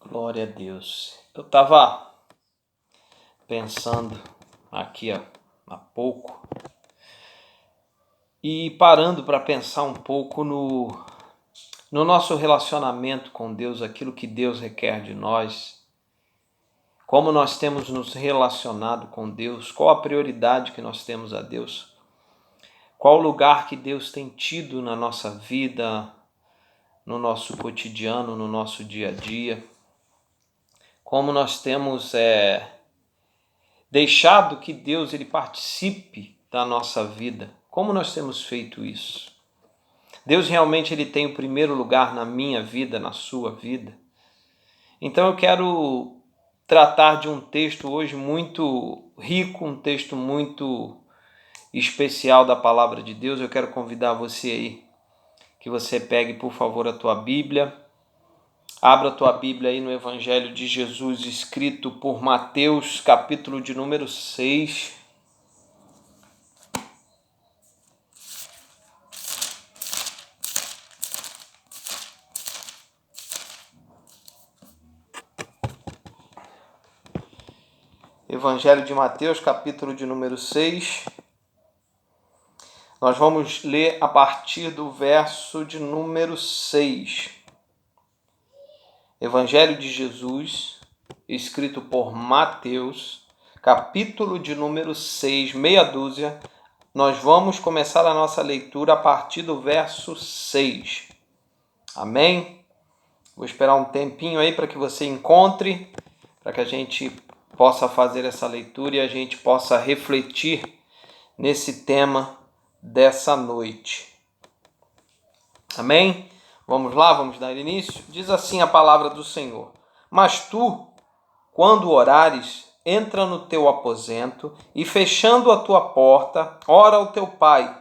Glória a Deus. Eu estava pensando aqui há pouco e parando para pensar um pouco no nosso relacionamento com Deus, aquilo que Deus requer de nós, como nós temos nos relacionado com Deus, qual a prioridade que nós temos a Deus, qual o lugar que Deus tem tido na nossa vida, no nosso cotidiano, no nosso dia a dia, como nós temos deixado que Deus ele participe da nossa vida. Como nós temos feito isso? Deus realmente ele tem o primeiro lugar na minha vida, na sua vida. Então eu quero tratar de um texto hoje muito rico, um texto muito especial da palavra de Deus. Eu quero convidar você aí que você pegue, por favor, a tua Bíblia. Abra a tua Bíblia aí no Evangelho de Jesus, escrito por Mateus, capítulo de número 6. Evangelho de Mateus, capítulo de número 6. Nós vamos ler a partir do verso de número 6. Evangelho de Jesus, escrito por Mateus, capítulo de número 6, meia dúzia. Nós vamos começar a nossa leitura a partir do verso 6. Amém? Vou esperar um tempinho aí para que você encontre, para que a gente possa fazer essa leitura e a gente possa refletir nesse tema dessa noite. Amém? Vamos lá, vamos dar início? Diz assim a palavra do Senhor: Mas tu, quando orares, entra no teu aposento e, fechando a tua porta, ora ao teu pai,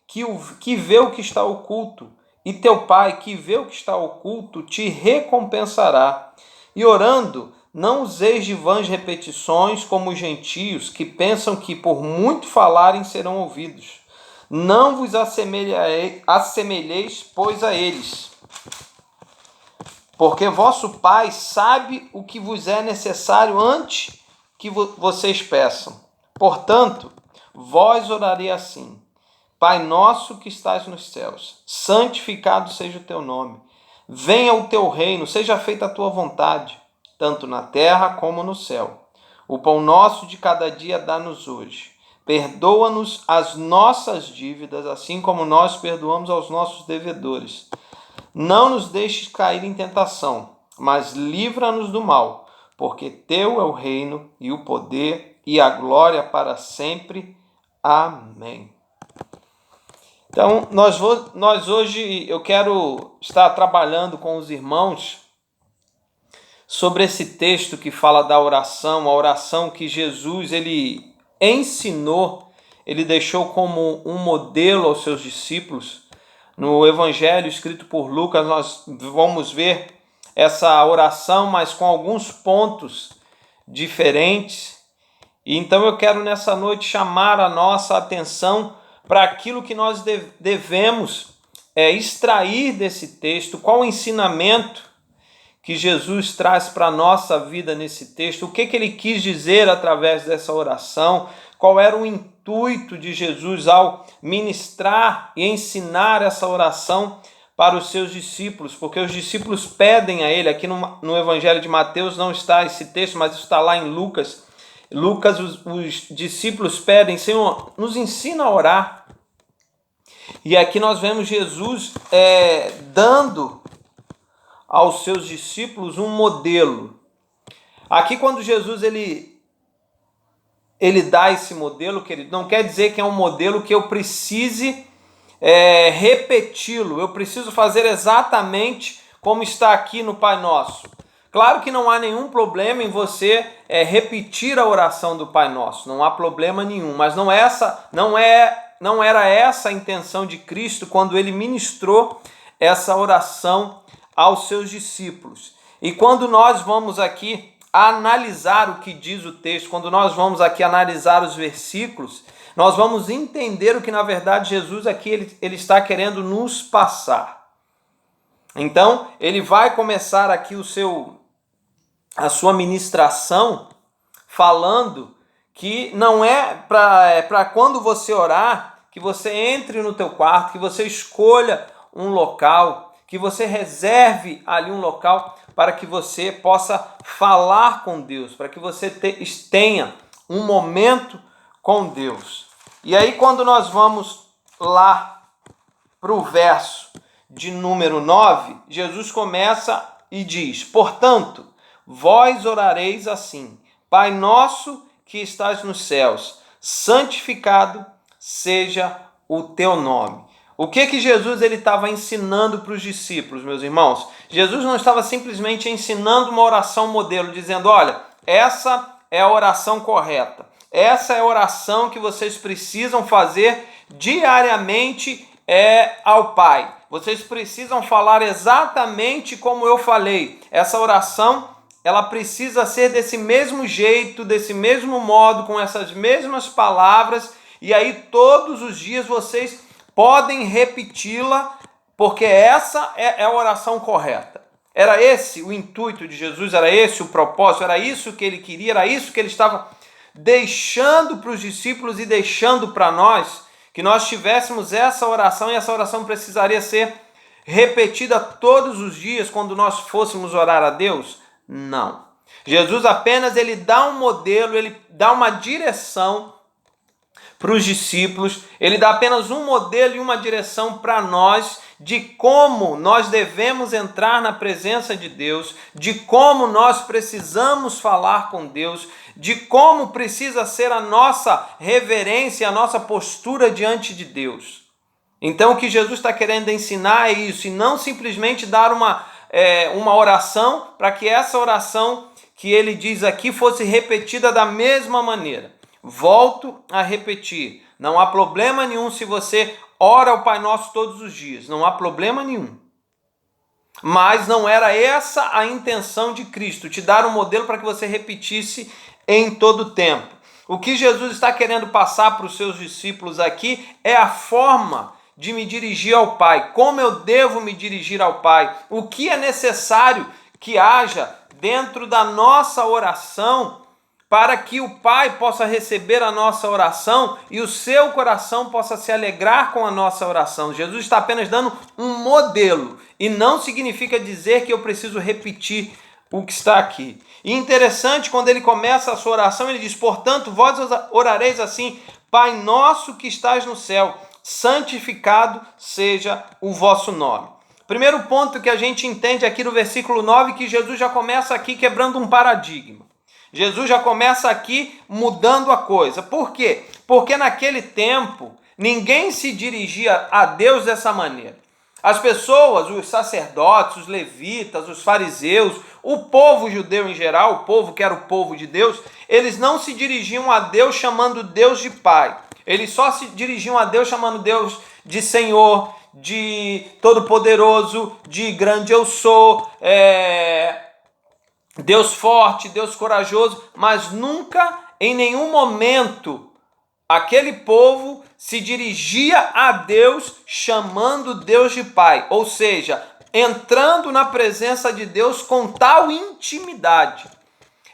que vê o que está oculto, e teu pai, que vê o que está oculto, te recompensará. E orando, não useis de vãs repetições como os gentios, que pensam que por muito falarem serão ouvidos. Não vos assemelheis, pois, a eles, porque vosso Pai sabe o que vos é necessário antes que vocês peçam. Portanto, vós orarei assim: Pai nosso que estás nos céus, santificado seja o teu nome. Venha o teu reino, seja feita a tua vontade, tanto na terra como no céu. O pão nosso de cada dia dá-nos hoje. Perdoa-nos as nossas dívidas, assim como nós perdoamos aos nossos devedores. Não nos deixes cair em tentação, mas livra-nos do mal, porque teu é o reino e o poder e a glória para sempre. Amém. Então, nós hoje, eu quero estar trabalhando com os irmãos sobre esse texto que fala da oração, a oração que Jesus ele ensinou, ele deixou como um modelo aos seus discípulos. No Evangelho escrito por Lucas, nós vamos ver essa oração, mas com alguns pontos diferentes. E então eu quero nessa noite chamar a nossa atenção para aquilo que nós devemos extrair desse texto, qual o ensinamento que Jesus traz para a nossa vida nesse texto, o que ele quis dizer através dessa oração, qual era o intuito de Jesus ao ministrar e ensinar essa oração para os seus discípulos, porque os discípulos pedem a ele, aqui no Evangelho de Mateus não está esse texto, mas está lá em Lucas. Lucas, os discípulos pedem: Senhor, nos ensina a orar. E aqui nós vemos Jesus dando aos seus discípulos um modelo. Aqui quando Jesus ele dá esse modelo, querido, não quer dizer que é um modelo que eu precise repeti-lo, eu preciso fazer exatamente como está aqui no Pai Nosso. Claro que não há nenhum problema em você repetir a oração do Pai Nosso, não há problema nenhum, mas não era essa a intenção de Cristo quando ele ministrou essa oração aos seus discípulos. E quando nós vamos aqui analisar o que diz o texto, quando nós vamos aqui analisar os versículos, nós vamos entender o que na verdade Jesus aqui ele está querendo nos passar. Então, ele vai começar aqui o seu a sua ministração falando que não é para quando você orar, que você entre no teu quarto, que você escolha um local, que você reserve ali um local para que você possa falar com Deus, para que você tenha um momento com Deus. E aí quando nós vamos lá para o verso de número 9, Jesus começa e diz: portanto, vós orareis assim: Pai nosso que estás nos céus, santificado seja o teu nome. O que Jesus ele estava ensinando para os discípulos, meus irmãos? Jesus não estava simplesmente ensinando uma oração modelo, dizendo: olha, essa é a oração correta. Essa é a oração que vocês precisam fazer diariamente ao Pai. Vocês precisam falar exatamente como eu falei. Essa oração, ela precisa ser desse mesmo jeito, desse mesmo modo, com essas mesmas palavras. E aí todos os dias vocês podem repeti-la, porque essa é a oração correta. Era esse o intuito de Jesus, era esse o propósito, era isso que ele queria, era isso que ele estava deixando para os discípulos e deixando para nós, que nós tivéssemos essa oração, e essa oração precisaria ser repetida todos os dias quando nós fôssemos orar a Deus? Não. Jesus apenas ele dá um modelo, ele dá uma direção para os discípulos, ele dá apenas um modelo e uma direção para nós de como nós devemos entrar na presença de Deus, de como nós precisamos falar com Deus, de como precisa ser a nossa reverência, a nossa postura diante de Deus. Então o que Jesus está querendo ensinar é isso, e não simplesmente dar uma oração para que essa oração que ele diz aqui fosse repetida da mesma maneira. Volto a repetir, não há problema nenhum se você ora o Pai Nosso todos os dias, não há problema nenhum. Mas não era essa a intenção de Cristo, te dar um modelo para que você repetisse em todo o tempo. O que Jesus está querendo passar para os seus discípulos aqui é a forma de me dirigir ao Pai, como eu devo me dirigir ao Pai, o que é necessário que haja dentro da nossa oração para que o Pai possa receber a nossa oração e o seu coração possa se alegrar com a nossa oração. Jesus está apenas dando um modelo e não significa dizer que eu preciso repetir o que está aqui. E interessante, quando ele começa a sua oração, ele diz: portanto, vós orareis assim: Pai nosso que estás no céu, santificado seja o vosso nome. Primeiro ponto que a gente entende aqui no versículo 9, que Jesus já começa aqui quebrando um paradigma. Jesus já começa aqui mudando a coisa. Por quê? Porque naquele tempo ninguém se dirigia a Deus dessa maneira. As pessoas, os sacerdotes, os levitas, os fariseus, o povo judeu em geral, o povo que era o povo de Deus, eles não se dirigiam a Deus chamando Deus de Pai. Eles só se dirigiam a Deus chamando Deus de Senhor, de Todo-Poderoso, de Grande Eu Sou, Deus forte, Deus corajoso, mas nunca, em nenhum momento, aquele povo se dirigia a Deus chamando Deus de Pai, ou seja, entrando na presença de Deus com tal intimidade.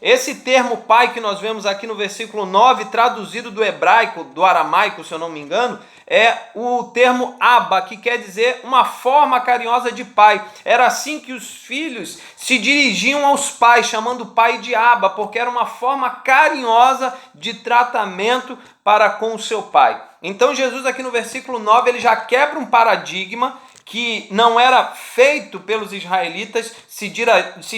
Esse termo pai que nós vemos aqui no versículo 9, traduzido do hebraico, do aramaico, se eu não me engano, é o termo Abba, que quer dizer uma forma carinhosa de pai. Era assim que os filhos se dirigiam aos pais, chamando o pai de Abba, porque era uma forma carinhosa de tratamento para com o seu pai. Então Jesus aqui no versículo 9, ele já quebra um paradigma que não era feito pelos israelitas se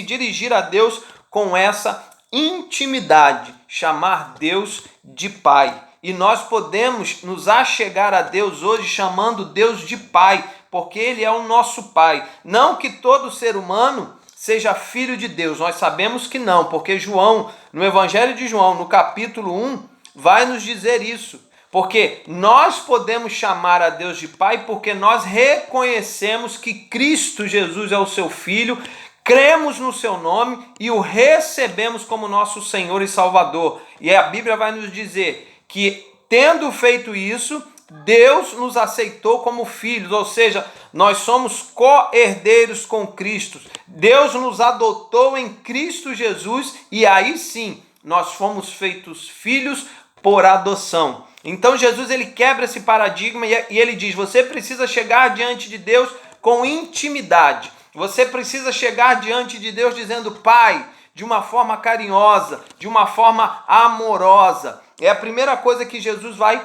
dirigir a Deus com essa intimidade, chamar Deus de Pai. E nós podemos nos achegar a Deus hoje chamando Deus de Pai, porque Ele é o nosso Pai. Não que todo ser humano seja filho de Deus, nós sabemos que não, porque João, no Evangelho de João, no capítulo 1, vai nos dizer isso. Porque nós podemos chamar a Deus de Pai porque nós reconhecemos que Cristo Jesus é o seu Filho, cremos no seu nome e o recebemos como nosso Senhor e Salvador. E a Bíblia vai nos dizer que, tendo feito isso, Deus nos aceitou como filhos, ou seja, nós somos co-herdeiros com Cristo. Deus nos adotou em Cristo Jesus e aí sim, nós fomos feitos filhos por adoção. Então Jesus ele quebra esse paradigma e ele diz, você precisa chegar diante de Deus com intimidade. Você precisa chegar diante de Deus dizendo, Pai, de uma forma carinhosa, de uma forma amorosa. É a primeira coisa que Jesus vai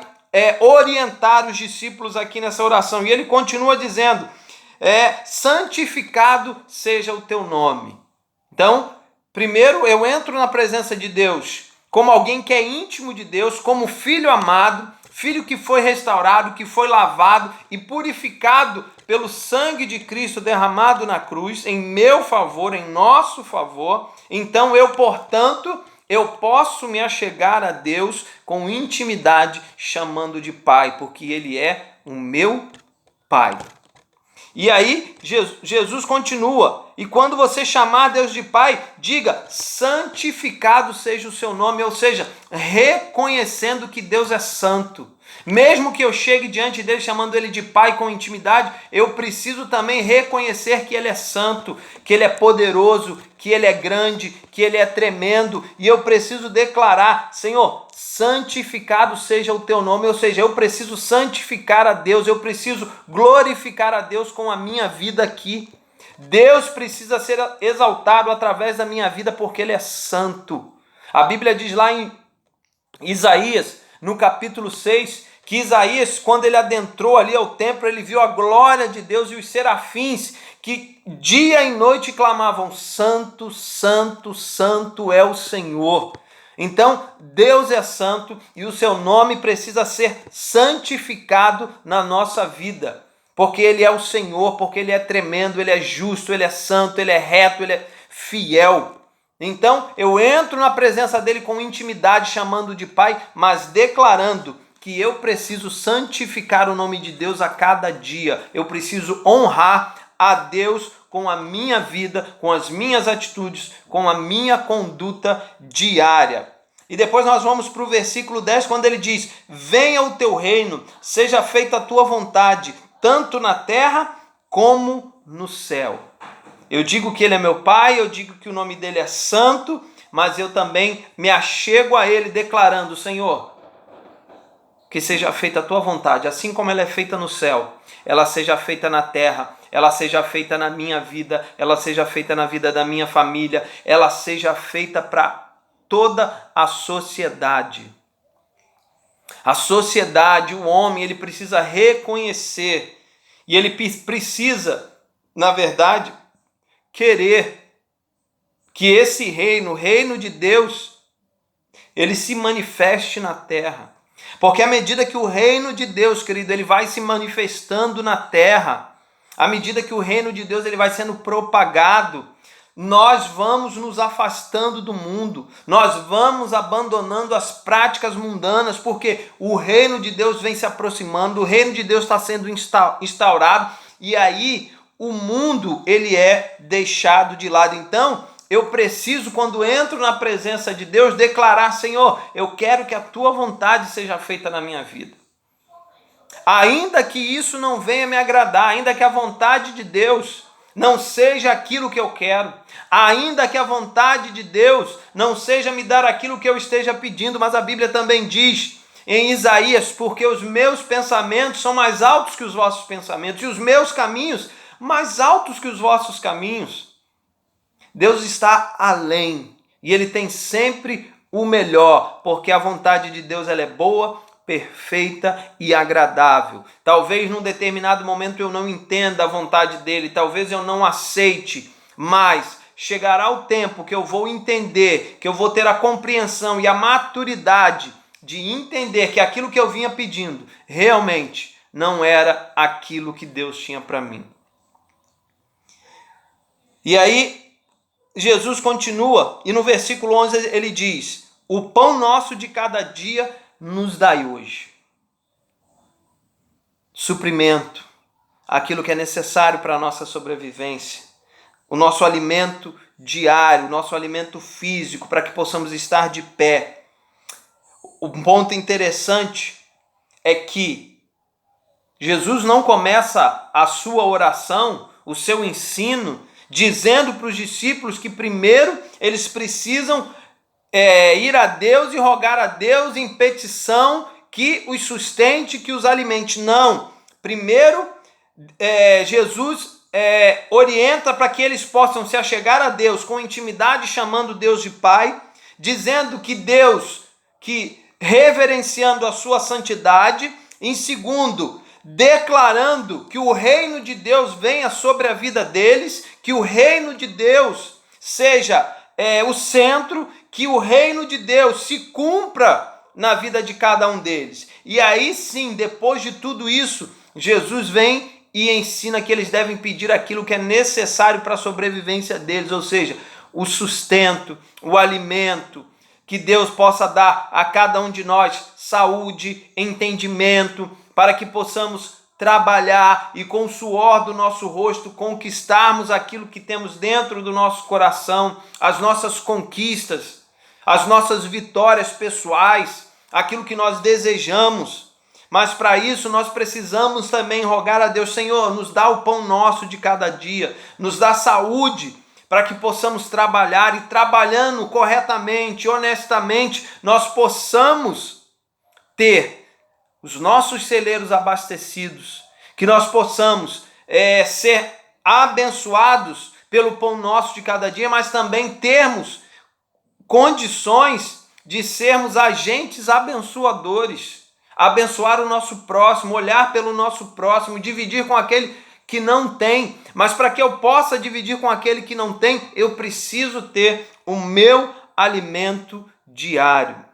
orientar os discípulos aqui nessa oração. E ele continua dizendo, santificado seja o teu nome. Então, primeiro eu entro na presença de Deus como alguém que é íntimo de Deus, como filho amado, filho que foi restaurado, que foi lavado e purificado pelo sangue de Cristo derramado na cruz, em meu favor, em nosso favor. Então eu, portanto, eu posso me achegar a Deus com intimidade, chamando de Pai, porque Ele é o meu Pai. E aí Jesus continua, e quando você chamar Deus de Pai, diga, santificado seja o seu nome, ou seja, reconhecendo que Deus é santo. Mesmo que eu chegue diante dele chamando ele de Pai com intimidade, eu preciso também reconhecer que ele é santo, que ele é poderoso, que ele é grande, que ele é tremendo, e eu preciso declarar, Senhor, santificado seja o teu nome, ou seja, eu preciso santificar a Deus, eu preciso glorificar a Deus com a minha vida aqui. Deus precisa ser exaltado através da minha vida porque ele é santo. A Bíblia diz lá em Isaías, no capítulo 6, que Isaías, quando ele adentrou ali ao templo, ele viu a glória de Deus e os serafins que dia e noite clamavam, santo, santo, santo é o Senhor. Então, Deus é santo e o seu nome precisa ser santificado na nossa vida, porque ele é o Senhor, porque ele é tremendo, ele é justo, ele é santo, ele é reto, ele é fiel. Então, eu entro na presença dele com intimidade, chamando de Pai, mas declarando que eu preciso santificar o nome de Deus a cada dia. Eu preciso honrar a Deus com a minha vida, com as minhas atitudes, com a minha conduta diária. E depois nós vamos para o versículo 10, quando ele diz, venha o teu reino, seja feita a tua vontade, tanto na terra como no céu. Eu digo que ele é meu Pai, eu digo que o nome dele é santo, mas eu também me achego a ele declarando, Senhor, que seja feita a tua vontade, assim como ela é feita no céu, ela seja feita na terra, ela seja feita na minha vida, ela seja feita na vida da minha família, ela seja feita para toda a sociedade. A sociedade, o homem, ele precisa reconhecer e ele precisa, na verdade, querer que esse reino, o reino de Deus, ele se manifeste na terra. Porque à medida que o reino de Deus, querido, ele vai se manifestando na terra, à medida que o reino de Deus ele vai sendo propagado, nós vamos nos afastando do mundo, nós vamos abandonando as práticas mundanas, porque o reino de Deus vem se aproximando, o reino de Deus está sendo instaurado, e aí o mundo ele é deixado de lado. Então, eu preciso, quando entro na presença de Deus, declarar, Senhor, eu quero que a tua vontade seja feita na minha vida. Ainda que isso não venha me agradar, ainda que a vontade de Deus não seja aquilo que eu quero, ainda que a vontade de Deus não seja me dar aquilo que eu esteja pedindo, mas a Bíblia também diz em Isaías, porque os meus pensamentos são mais altos que os vossos pensamentos, e os meus caminhos mais altos que os vossos caminhos. Deus está além, e Ele tem sempre o melhor, porque a vontade de Deus ela é boa, perfeita e agradável. Talvez num determinado momento eu não entenda a vontade dele, talvez eu não aceite, mas chegará o tempo que eu vou entender, que eu vou ter a compreensão e a maturidade de entender que aquilo que eu vinha pedindo realmente não era aquilo que Deus tinha para mim. E aí Jesus continua e no versículo 11 ele diz, o pão nosso de cada dia nos dai hoje. Suprimento, aquilo que é necessário para a nossa sobrevivência, o nosso alimento diário, o nosso alimento físico, para que possamos estar de pé. Um ponto interessante é que Jesus não começa a sua oração, o seu ensino, dizendo para os discípulos que primeiro eles precisam ir a Deus e rogar a Deus em petição que os sustente, que os alimente. Não. Primeiro, Jesus orienta para que eles possam se achegar a Deus com intimidade, chamando Deus de Pai, dizendo que Deus, reverenciando a sua santidade. Em segundo, declarando que o reino de Deus venha sobre a vida deles, que o reino de Deus seja o centro, que o reino de Deus se cumpra na vida de cada um deles. E aí sim, depois de tudo isso, Jesus vem e ensina que eles devem pedir aquilo que é necessário para a sobrevivência deles, ou seja, o sustento, o alimento, que Deus possa dar a cada um de nós saúde, entendimento, para que possamos trabalhar e com o suor do nosso rosto conquistarmos aquilo que temos dentro do nosso coração, as nossas conquistas, as nossas vitórias pessoais, aquilo que nós desejamos. Mas para isso nós precisamos também rogar a Deus: Senhor, nos dá o pão nosso de cada dia, nos dá saúde para que possamos trabalhar, e trabalhando corretamente, honestamente, nós possamos ter os nossos celeiros abastecidos, que nós possamos ser abençoados pelo pão nosso de cada dia, mas também termos condições de sermos agentes abençoadores, abençoar o nosso próximo, olhar pelo nosso próximo, dividir com aquele que não tem. Mas para que eu possa dividir com aquele que não tem, eu preciso ter o meu alimento diário.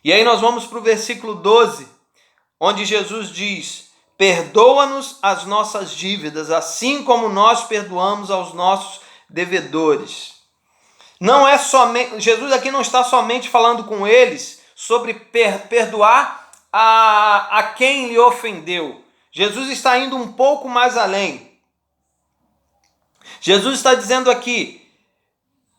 E aí nós vamos para o versículo 12, onde Jesus diz: perdoa-nos as nossas dívidas, assim como nós perdoamos aos nossos devedores. Não é somente, Jesus aqui não está somente falando com eles sobre perdoar a quem lhe ofendeu. Jesus está indo um pouco mais além. Jesus está dizendo aqui: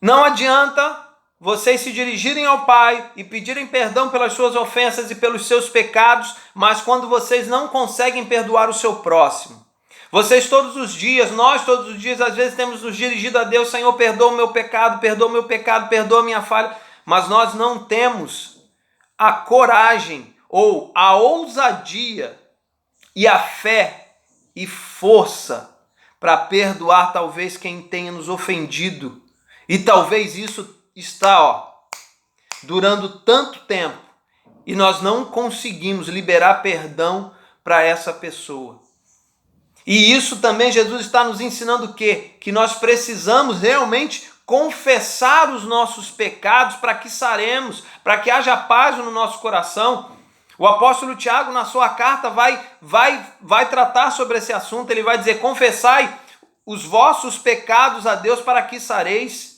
não adianta vocês se dirigirem ao Pai e pedirem perdão pelas suas ofensas e pelos seus pecados, mas quando vocês não conseguem perdoar o seu próximo. Vocês todos os dias, nós todos os dias, às vezes temos nos dirigido a Deus: Senhor, perdoa o meu pecado, perdoa a minha falha, mas nós não temos a coragem ou a ousadia e a fé e força para perdoar talvez quem tenha nos ofendido. E talvez isso está durando tanto tempo e nós não conseguimos liberar perdão para essa pessoa. E isso também Jesus está nos ensinando o quê? Que nós precisamos realmente confessar os nossos pecados para que saremos, para que haja paz no nosso coração. O apóstolo Tiago, na sua carta, vai tratar sobre esse assunto. Ele vai dizer: confessai os vossos pecados a Deus para que sareis.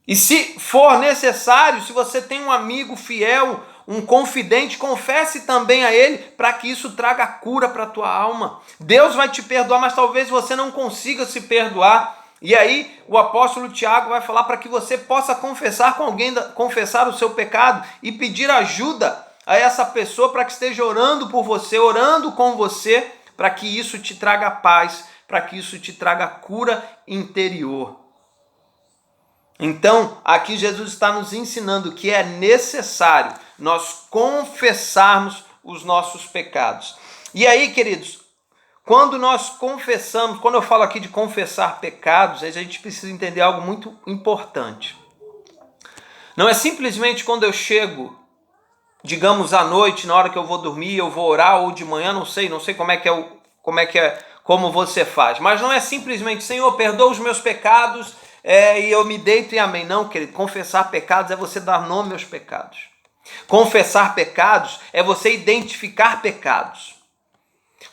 E se for necessário, se você tem um amigo fiel, um confidente, confesse também a ele, para que isso traga cura para a tua alma. Deus vai te perdoar, mas talvez você não consiga se perdoar. E aí o apóstolo Tiago vai falar para que você possa confessar com alguém, confessar o seu pecado e pedir ajuda a essa pessoa para que esteja orando por você, orando com você, para que isso te traga paz, para que isso te traga cura interior. Então, aqui Jesus está nos ensinando que é necessário nós confessarmos os nossos pecados. E aí, queridos, quando nós confessamos, quando eu falo aqui de confessar pecados, a gente precisa entender algo muito importante. Não é simplesmente quando eu chego, digamos à noite, na hora que eu vou dormir, eu vou orar, ou de manhã, não sei como você faz. Mas não é simplesmente: Senhor, perdoa os meus pecados, e eu me deito e amém. Não, querido, confessar pecados é você dar nome aos pecados. Confessar pecados é você identificar pecados.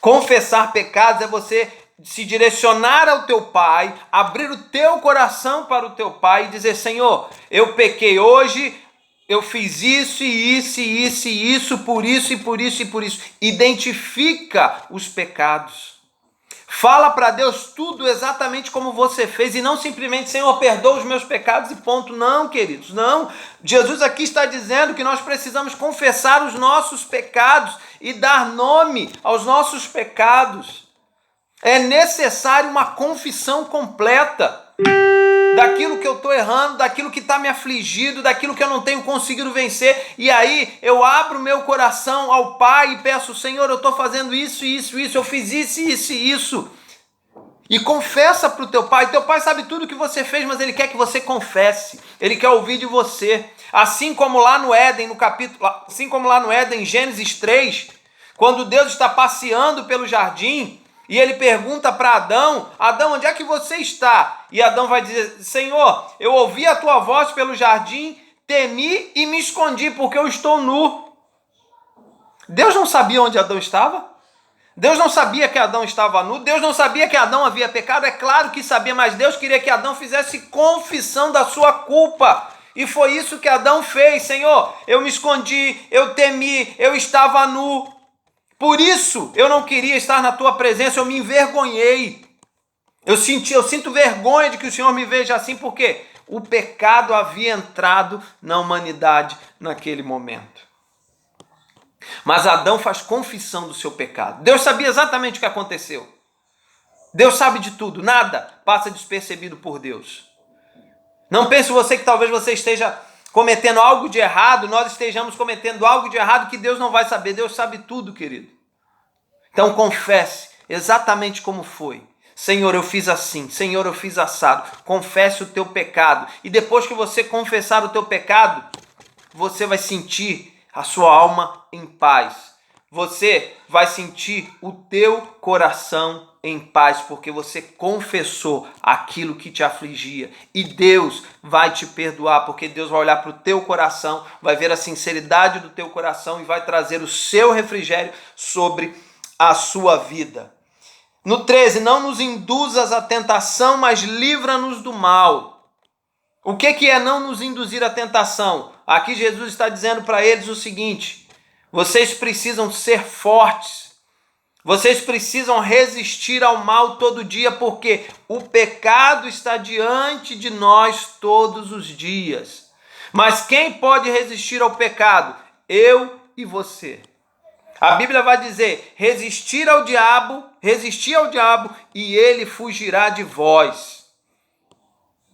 Confessar pecados é você se direcionar ao teu Pai, abrir o teu coração para o teu Pai e dizer: Senhor, eu pequei hoje, eu fiz isso e isso e isso e isso, por isso e por isso e por isso. Identifica os pecados. Fala para Deus tudo exatamente como você fez e não simplesmente, Senhor, perdoa os meus pecados e ponto. Não, queridos, não. Jesus aqui está dizendo que nós precisamos confessar os nossos pecados e dar nome aos nossos pecados. É necessário uma confissão completa daquilo que eu estou errando, daquilo que está me afligido, daquilo que eu não tenho conseguido vencer. E aí eu abro meu coração ao Pai e peço, Senhor, eu estou fazendo isso, eu fiz isso. E confessa para o teu Pai. Teu Pai sabe tudo que você fez, mas Ele quer que você confesse. Ele quer ouvir de você. Assim como lá no Éden, em Gênesis 3, quando Deus está passeando pelo jardim, e ele pergunta para Adão, Adão, onde é que você está? E Adão vai dizer, Senhor, eu ouvi a tua voz pelo jardim, temi e me escondi, porque eu estou nu. Deus não sabia onde Adão estava? Deus não sabia que Adão estava nu? Deus não sabia que Adão havia pecado? É claro que sabia, mas Deus queria que Adão fizesse confissão da sua culpa. E foi isso que Adão fez. Senhor, eu me escondi, eu temi, eu estava nu. Por isso, eu não queria estar na tua presença, eu me envergonhei. Eu sinto vergonha de que o Senhor me veja assim, porque o pecado havia entrado na humanidade naquele momento. Mas Adão faz confissão do seu pecado. Deus sabia exatamente o que aconteceu. Deus sabe de tudo, nada passa despercebido por Deus. Não pense você que talvez você esteja cometendo algo de errado, nós estejamos cometendo algo de errado que Deus não vai saber. Deus sabe tudo, querido. Então confesse exatamente como foi. Senhor, eu fiz assim. Senhor, eu fiz assado. Confesse o teu pecado. E depois que você confessar o teu pecado, você vai sentir a sua alma em paz. Você vai sentir o teu coração em paz, porque você confessou aquilo que te afligia. E Deus vai te perdoar, porque Deus vai olhar para o teu coração, vai ver a sinceridade do teu coração e vai trazer o seu refrigério sobre a sua vida. No 13, não nos induzas à tentação, mas livra-nos do mal. O que é não nos induzir à tentação? Aqui Jesus está dizendo para eles o seguinte: vocês precisam ser fortes, vocês precisam resistir ao mal todo dia, porque o pecado está diante de nós todos os dias. Mas quem pode resistir ao pecado? Eu e você. A Bíblia vai dizer, resistir ao diabo e ele fugirá de vós.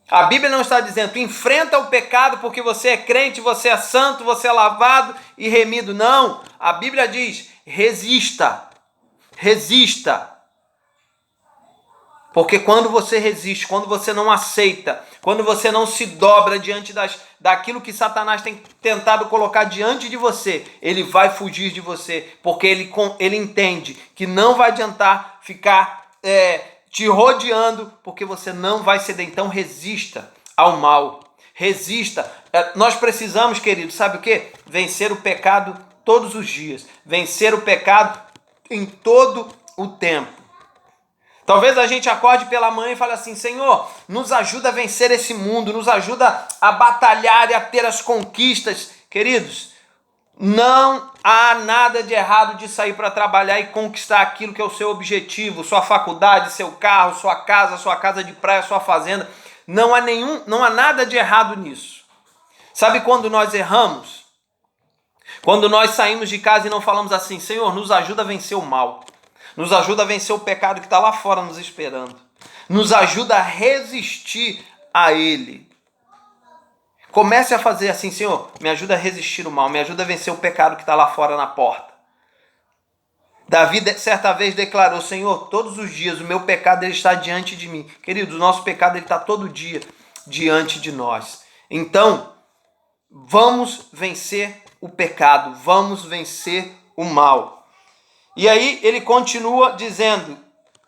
A Bíblia não está dizendo, enfrenta o pecado porque você é crente, você é santo, você é lavado e remido. Não, a Bíblia diz, resista. Porque quando você resiste, quando você não aceita, quando você não se dobra diante daquilo que Satanás tem tentado colocar diante de você, ele vai fugir de você, porque ele entende que não vai adiantar ficar te rodeando, porque você não vai ceder. Então resista ao mal, resista. Nós precisamos, querido, sabe o quê? Vencer o pecado todos os dias, vencer o pecado em todo o tempo. Talvez a gente acorde pela manhã e fale assim, Senhor, nos ajuda a vencer esse mundo, nos ajuda a batalhar e a ter as conquistas. Queridos, não há nada de errado de sair para trabalhar e conquistar aquilo que é o seu objetivo, sua faculdade, seu carro, sua casa de praia, sua fazenda. Não há nada de errado nisso. Sabe quando nós erramos? Quando nós saímos de casa e não falamos assim, Senhor, nos ajuda a vencer o mal. Nos ajuda a vencer o pecado que está lá fora nos esperando. Nos ajuda a resistir a ele. Comece a fazer assim, Senhor, me ajuda a resistir o mal, me ajuda a vencer o pecado que está lá fora na porta. Davi certa vez declarou, Senhor, todos os dias o meu pecado ele está diante de mim. Queridos, o nosso pecado ele está todo dia diante de nós. Então, vamos vencer o pecado, vamos vencer o mal. E aí ele continua dizendo,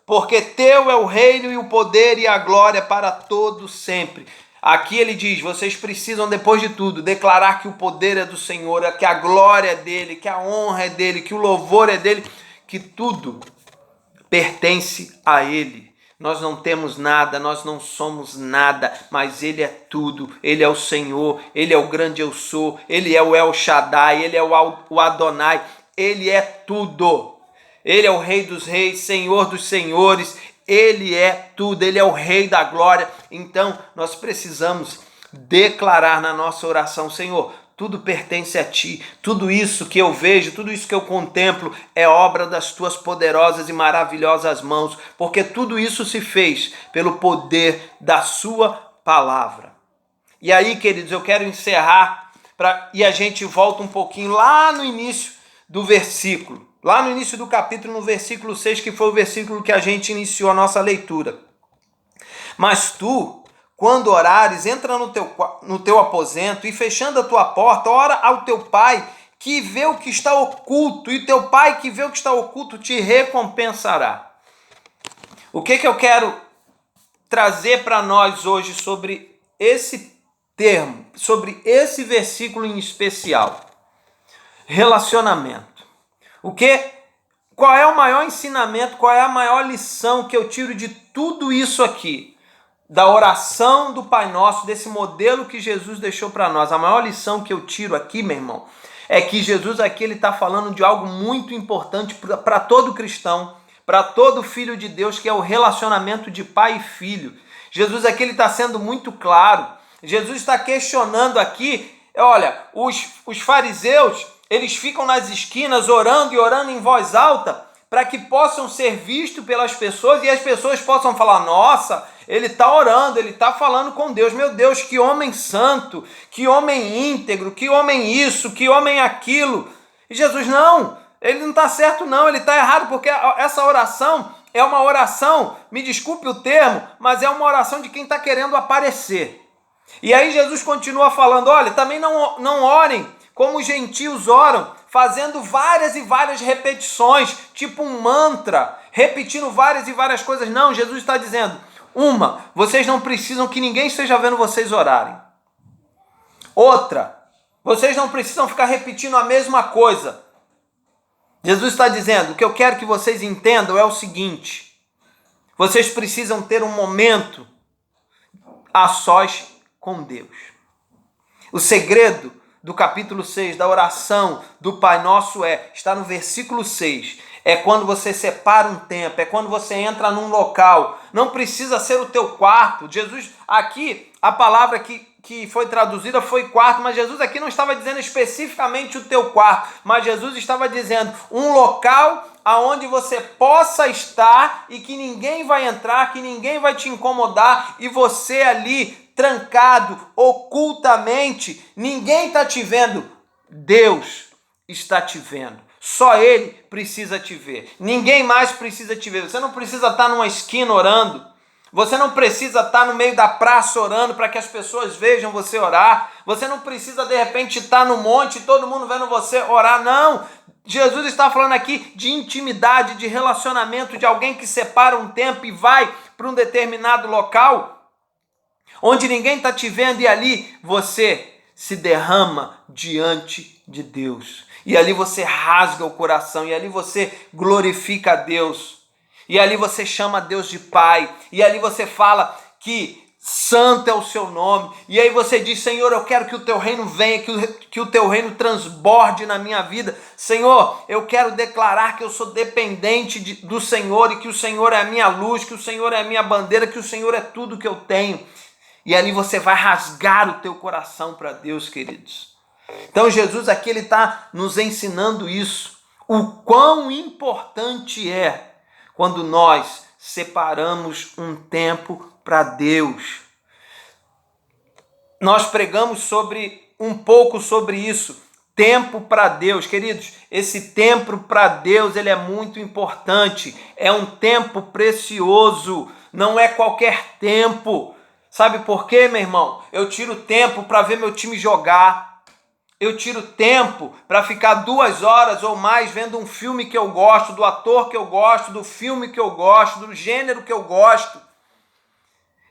porque teu é o reino e o poder e a glória para todos sempre. Aqui ele diz, vocês precisam depois de tudo declarar que o poder é do Senhor, que a glória é dele, que a honra é dele, que o louvor é dele, que tudo pertence a ele. Nós não temos nada, nós não somos nada, mas ele é tudo. Ele é o Senhor, ele é o grande eu sou, ele é o El Shaddai, ele é o Adonai, ele é tudo. Ele é o Rei dos reis, Senhor dos senhores, Ele é tudo, Ele é o Rei da glória. Então, nós precisamos declarar na nossa oração: Senhor, tudo pertence a Ti, tudo isso que eu vejo, tudo isso que eu contemplo é obra das Tuas poderosas e maravilhosas mãos, porque tudo isso se fez pelo poder da Sua palavra. E aí, queridos, eu quero encerrar e a gente volta um pouquinho lá no início do versículo, lá no início do capítulo, no versículo 6, que foi o versículo que a gente iniciou a nossa leitura. Mas tu, quando orares, entra no teu aposento e, fechando a tua porta, ora ao teu pai que vê o que está oculto, e teu pai que vê o que está oculto te recompensará. O que eu quero trazer para nós hoje sobre esse termo, sobre esse versículo em especial? Relacionamento. Qual é o maior ensinamento, qual é a maior lição que eu tiro de tudo isso aqui? Da oração do Pai Nosso, desse modelo que Jesus deixou para nós. A maior lição que eu tiro aqui, meu irmão, é que Jesus aqui ele está falando de algo muito importante para todo cristão, para todo filho de Deus, que é o relacionamento de pai e filho. Jesus aqui ele está sendo muito claro. Jesus está questionando aqui, olha, os fariseus, eles ficam nas esquinas orando e orando em voz alta para que possam ser vistos pelas pessoas e as pessoas possam falar: nossa, ele está orando, ele está falando com Deus. Meu Deus, que homem santo, que homem íntegro, que homem isso, que homem aquilo. E Jesus, não, ele não está certo não, ele está errado, porque essa oração é uma oração, me desculpe o termo, mas é uma oração de quem está querendo aparecer. E aí Jesus continua falando: olha, também não orem como os gentios oram, fazendo várias e várias repetições, tipo um mantra, repetindo várias e várias coisas. Não, Jesus está dizendo: vocês não precisam que ninguém esteja vendo vocês orarem. Outra, vocês não precisam ficar repetindo a mesma coisa. Jesus está dizendo: o que eu quero que vocês entendam é o seguinte: vocês precisam ter um momento a sós com Deus. O segredo do capítulo 6, da oração do Pai Nosso está no versículo 6. É quando você separa um tempo, é quando você entra num local. Não precisa ser o teu quarto. Jesus, aqui, a palavra que foi traduzida foi quarto, mas Jesus aqui não estava dizendo especificamente o teu quarto, mas Jesus estava dizendo um local aonde você possa estar e que ninguém vai entrar, que ninguém vai te incomodar, e você ali trancado, ocultamente, ninguém está te vendo, Deus está te vendo. Só Ele precisa te ver, ninguém mais precisa te ver. Você não precisa estar numa esquina orando, você não precisa estar no meio da praça orando para que as pessoas vejam você orar, você não precisa de repente estar no monte e todo mundo vendo você orar, não. Jesus está falando aqui de intimidade, de relacionamento, de alguém que separa um tempo e vai para um determinado local onde ninguém está te vendo, e ali você se derrama diante de Deus. E ali você rasga o coração, e ali você glorifica a Deus. E ali você chama Deus de Pai, e ali você fala que santo é o seu nome. E aí você diz: Senhor, eu quero que o teu reino venha, que o teu reino transborde na minha vida. Senhor, eu quero declarar que eu sou dependente do Senhor, e que o Senhor é a minha luz, que o Senhor é a minha bandeira, que o Senhor é tudo que eu tenho. E ali você vai rasgar o teu coração para Deus, queridos. Então Jesus aqui ele está nos ensinando isso. O quão importante é quando nós separamos um tempo para Deus. Nós pregamos um pouco sobre isso. Tempo para Deus. Queridos, esse tempo para Deus ele é muito importante. É um tempo precioso. Não é qualquer tempo. Sabe por quê, meu irmão? Eu tiro tempo para ver meu time jogar. Eu tiro tempo para ficar 2 horas ou mais vendo um filme que eu gosto, do ator que eu gosto, do filme que eu gosto, do gênero que eu gosto.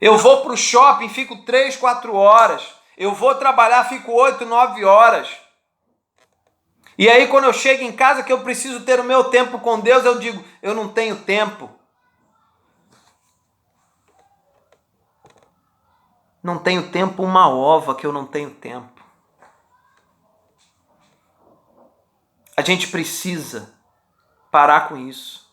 Eu vou para o shopping, fico 3, 4 horas. Eu vou trabalhar, fico 8, 9 horas. E aí quando eu chego em casa que eu preciso ter o meu tempo com Deus, eu digo: eu não tenho tempo. Não tenho tempo uma ova que eu não tenho tempo. A gente precisa parar com isso.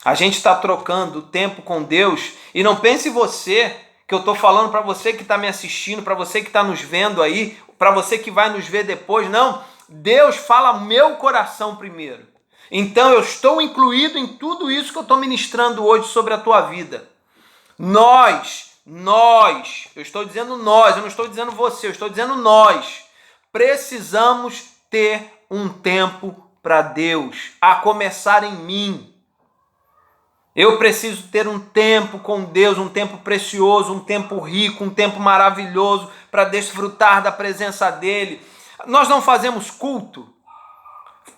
A gente está trocando o tempo com Deus, e não pense você que eu estou falando para você que está me assistindo, para você que está nos vendo aí, para você que vai nos ver depois. Não, Deus fala meu coração primeiro. Então eu estou incluído em tudo isso que eu estou ministrando hoje sobre a tua vida. Nós, eu estou dizendo nós, eu não estou dizendo você, eu estou dizendo nós, precisamos ter um tempo para Deus, a começar em mim. Eu preciso ter um tempo com Deus, um tempo precioso, um tempo rico, um tempo maravilhoso para desfrutar da presença dEle. Nós não fazemos culto.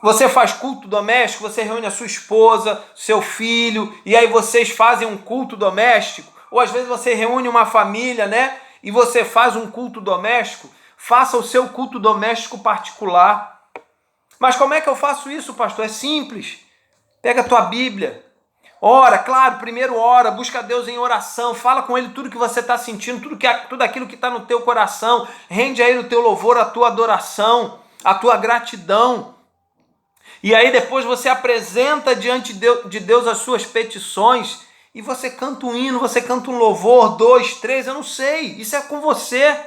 Você faz culto doméstico, você reúne a sua esposa, seu filho, e aí vocês fazem um culto doméstico. Ou às vezes você reúne uma família, né? E você faz um culto doméstico. Faça o seu culto doméstico particular. Mas como é que eu faço isso, pastor? É simples. Pega a tua Bíblia. Ora, claro, primeiro ora, busca Deus em oração, fala com Ele tudo que você está sentindo, tudo aquilo que está no teu coração, rende a Ele o teu louvor, a tua adoração, a tua gratidão. E aí depois você apresenta diante de Deus as suas petições, e você canta um hino, você canta um louvor, 2, 3, eu não sei, isso é com você.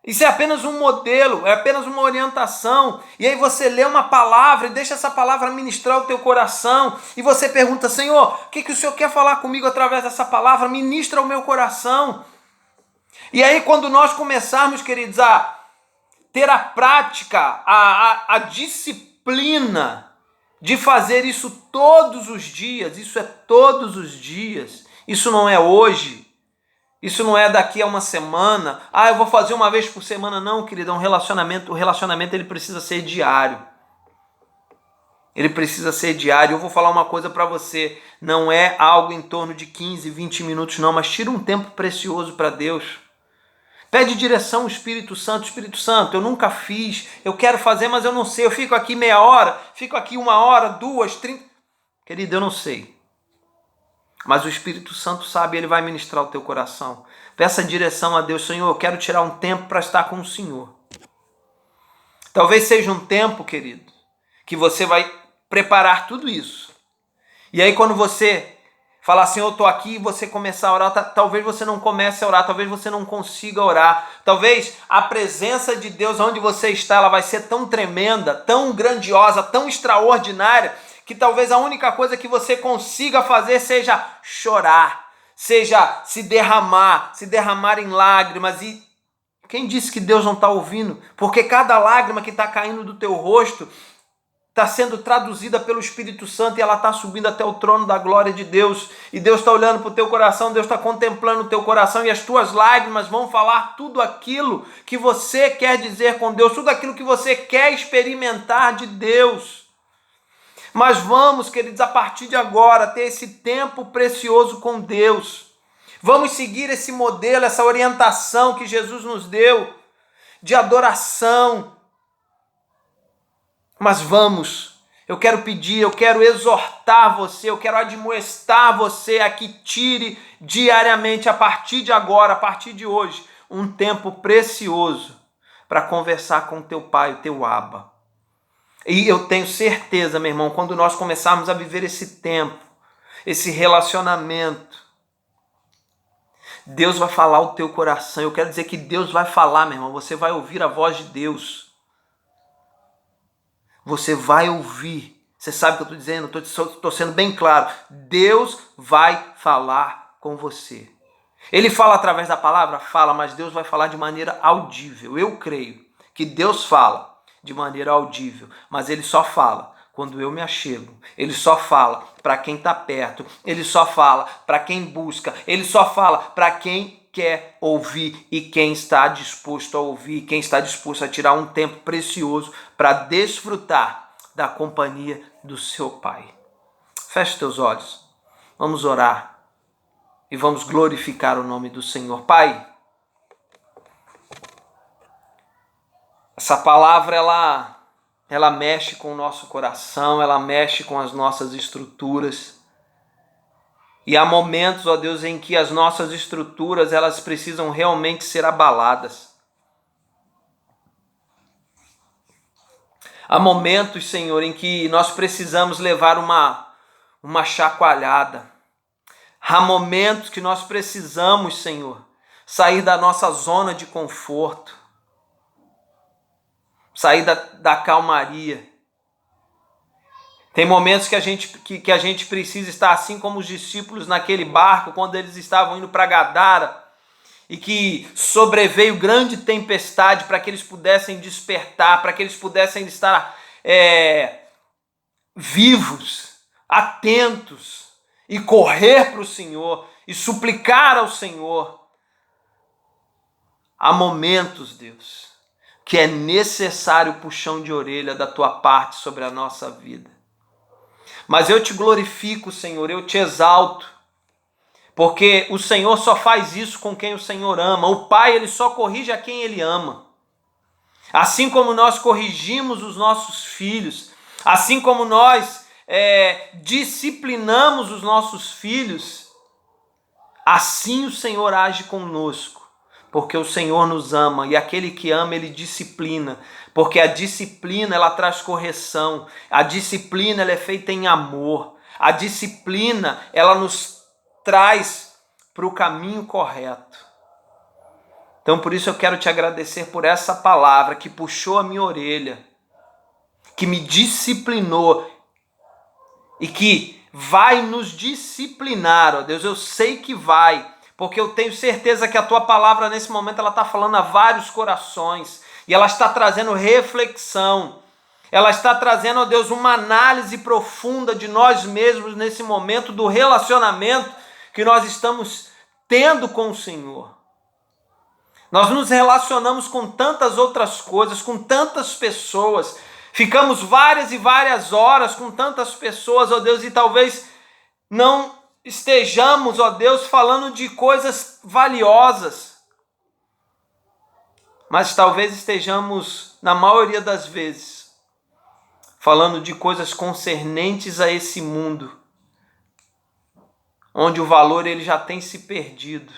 Isso é apenas um modelo, é apenas uma orientação. E aí você lê uma palavra e deixa essa palavra ministrar o teu coração. E você pergunta, Senhor, o que o Senhor quer falar comigo através dessa palavra? Ministra o meu coração. E aí quando nós começarmos, queridos, a ter a prática, a disciplina de fazer isso todos os dias, isso é todos os dias, isso não é hoje. Isso não é daqui a uma semana. Eu vou fazer uma vez por semana. Não, querido, o relacionamento ele precisa ser diário. Ele precisa ser diário. Eu vou falar uma coisa para você. Não é algo em torno de 15, 20 minutos, não. Mas tira um tempo precioso para Deus. Pede direção ao Espírito Santo. Espírito Santo, eu nunca fiz. Eu quero fazer, mas eu não sei. Eu fico aqui meia hora. Fico aqui 1 hora, 2, 30. Querido, eu não sei. Mas o Espírito Santo sabe, Ele vai ministrar o teu coração. Peça direção a Deus. Senhor, eu quero tirar um tempo para estar com o Senhor. Talvez seja um tempo, querido, que você vai preparar tudo isso. E aí quando você falar assim, eu estou aqui, e você começar a orar, talvez você não comece a orar, talvez você não consiga orar. Talvez a presença de Deus onde você está, ela vai ser tão tremenda, tão grandiosa, tão extraordinária, que talvez a única coisa que você consiga fazer seja chorar, seja se derramar em lágrimas. E quem disse que Deus não está ouvindo? Porque cada lágrima que está caindo do teu rosto está sendo traduzida pelo Espírito Santo e ela está subindo até o trono da glória de Deus. E Deus está olhando para o teu coração, Deus está contemplando o teu coração e as tuas lágrimas vão falar tudo aquilo que você quer dizer com Deus, tudo aquilo que você quer experimentar de Deus. Mas vamos, queridos, a partir de agora, ter esse tempo precioso com Deus. Vamos seguir esse modelo, essa orientação que Jesus nos deu de adoração. Mas vamos, eu quero pedir, eu quero exortar você, eu quero admoestar você a que tire diariamente, a partir de agora, a partir de hoje, um tempo precioso para conversar com teu Pai, o teu Abba. E eu tenho certeza, meu irmão, quando nós começarmos a viver esse tempo, esse relacionamento, Deus vai falar o teu coração. Eu quero dizer que Deus vai falar, meu irmão. Você vai ouvir a voz de Deus. Você vai ouvir. Você sabe o que eu estou dizendo? Estou sendo bem claro. Deus vai falar com você. Ele fala através da palavra? Fala, mas Deus vai falar de maneira audível. Eu creio que Deus fala de maneira audível, mas Ele só fala quando eu me achego. Ele só fala para quem está perto. Ele só fala para quem busca. Ele só fala para quem quer ouvir e quem está disposto a ouvir, quem está disposto a tirar um tempo precioso para desfrutar da companhia do seu Pai. Feche teus olhos. Vamos orar e vamos glorificar o nome do Senhor. Pai, essa palavra, ela mexe com o nosso coração, ela mexe com as nossas estruturas. E há momentos, ó Deus, em que as nossas estruturas, elas precisam realmente ser abaladas. Há momentos, Senhor, em que nós precisamos levar uma chacoalhada. Há momentos que nós precisamos, Senhor, sair da nossa zona de conforto, sair da calmaria. Tem momentos que a gente precisa estar assim como os discípulos naquele barco, quando eles estavam indo para Gadara, e que sobreveio grande tempestade para que eles pudessem despertar, para que eles pudessem estar vivos, atentos, e correr para o Senhor, e suplicar ao Senhor. Há momentos, Deus, que é necessário o puxão de orelha da tua parte sobre a nossa vida. Mas eu te glorifico, Senhor, eu te exalto, porque o Senhor só faz isso com quem o Senhor ama. O Pai, ele só corrige a quem ele ama. Assim como nós corrigimos os nossos filhos, assim como nós disciplinamos os nossos filhos, assim o Senhor age conosco, porque o Senhor nos ama, e aquele que ama, ele disciplina, porque a disciplina, ela traz correção, a disciplina, ela é feita em amor, a disciplina, ela nos traz para o caminho correto. Então, por isso eu quero te agradecer por essa palavra que puxou a minha orelha, que me disciplinou e que vai nos disciplinar, ó Deus. Eu sei que vai, porque eu tenho certeza que a tua palavra nesse momento ela está falando a vários corações e ela está trazendo reflexão. Ela está trazendo, ó Deus, uma análise profunda de nós mesmos nesse momento do relacionamento que nós estamos tendo com o Senhor. Nós nos relacionamos com tantas outras coisas, com tantas pessoas, ficamos várias e várias horas com tantas pessoas, ó Deus, e talvez não estejamos, ó Deus, falando de coisas valiosas, mas talvez estejamos, na maioria das vezes, falando de coisas concernentes a esse mundo, onde o valor ele já tem se perdido.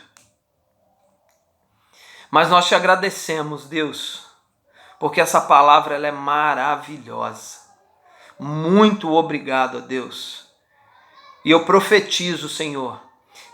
Mas nós te agradecemos, Deus, porque essa palavra ela é maravilhosa. Muito obrigado, Deus. E eu profetizo, Senhor,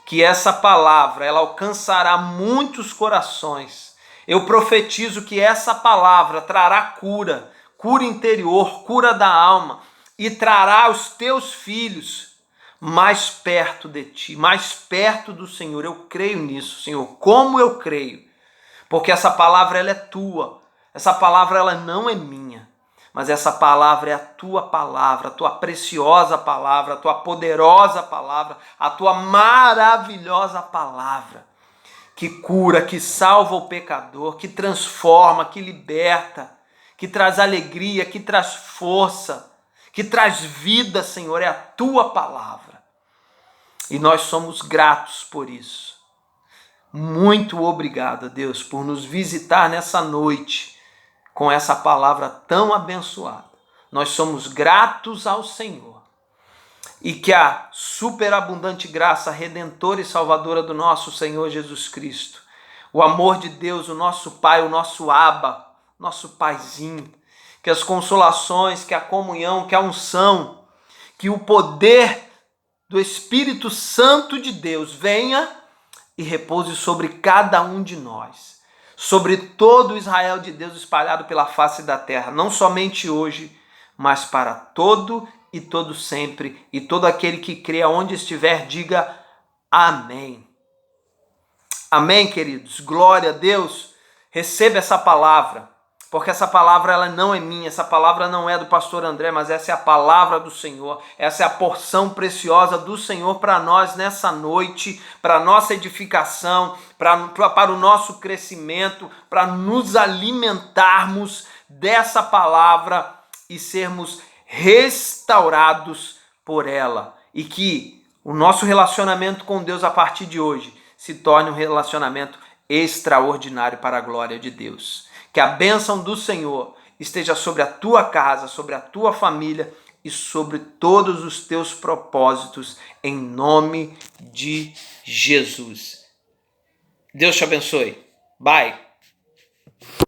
que essa palavra ela alcançará muitos corações. Eu profetizo que essa palavra trará cura, cura interior, cura da alma, e trará os teus filhos mais perto de ti, mais perto do Senhor. Eu creio nisso, Senhor, como eu creio, porque essa palavra ela é tua, essa palavra ela não é minha, mas essa palavra é a tua preciosa palavra, a tua poderosa palavra, a tua maravilhosa palavra, que cura, que salva o pecador, que transforma, que liberta, que traz alegria, que traz força, que traz vida, Senhor, é a tua palavra. E nós somos gratos por isso. Muito obrigado, Deus, por nos visitar nessa noite com essa palavra tão abençoada. Nós somos gratos ao Senhor. E que a superabundante graça redentora e salvadora do nosso Senhor Jesus Cristo, o amor de Deus, o nosso Pai, o nosso Abba, nosso Paizinho, que as consolações, que a comunhão, que a unção, que o poder do Espírito Santo de Deus venha e repouse sobre cada um de nós, sobre todo o Israel de Deus espalhado pela face da terra, não somente hoje, mas para todo e todo sempre, e todo aquele que crê aonde estiver, diga amém. Amém, queridos, glória a Deus. Receba essa palavra, porque essa palavra ela não é minha, essa palavra não é do pastor André, mas essa é a palavra do Senhor, essa é a porção preciosa do Senhor para nós nessa noite, para a nossa edificação, para o nosso crescimento, para nos alimentarmos dessa palavra e sermos restaurados por ela, e que o nosso relacionamento com Deus a partir de hoje se torne um relacionamento extraordinário para a glória de Deus. Que a bênção do Senhor esteja sobre a tua casa, sobre a tua família e sobre todos os teus propósitos, em nome de Jesus. Deus te abençoe. Bye.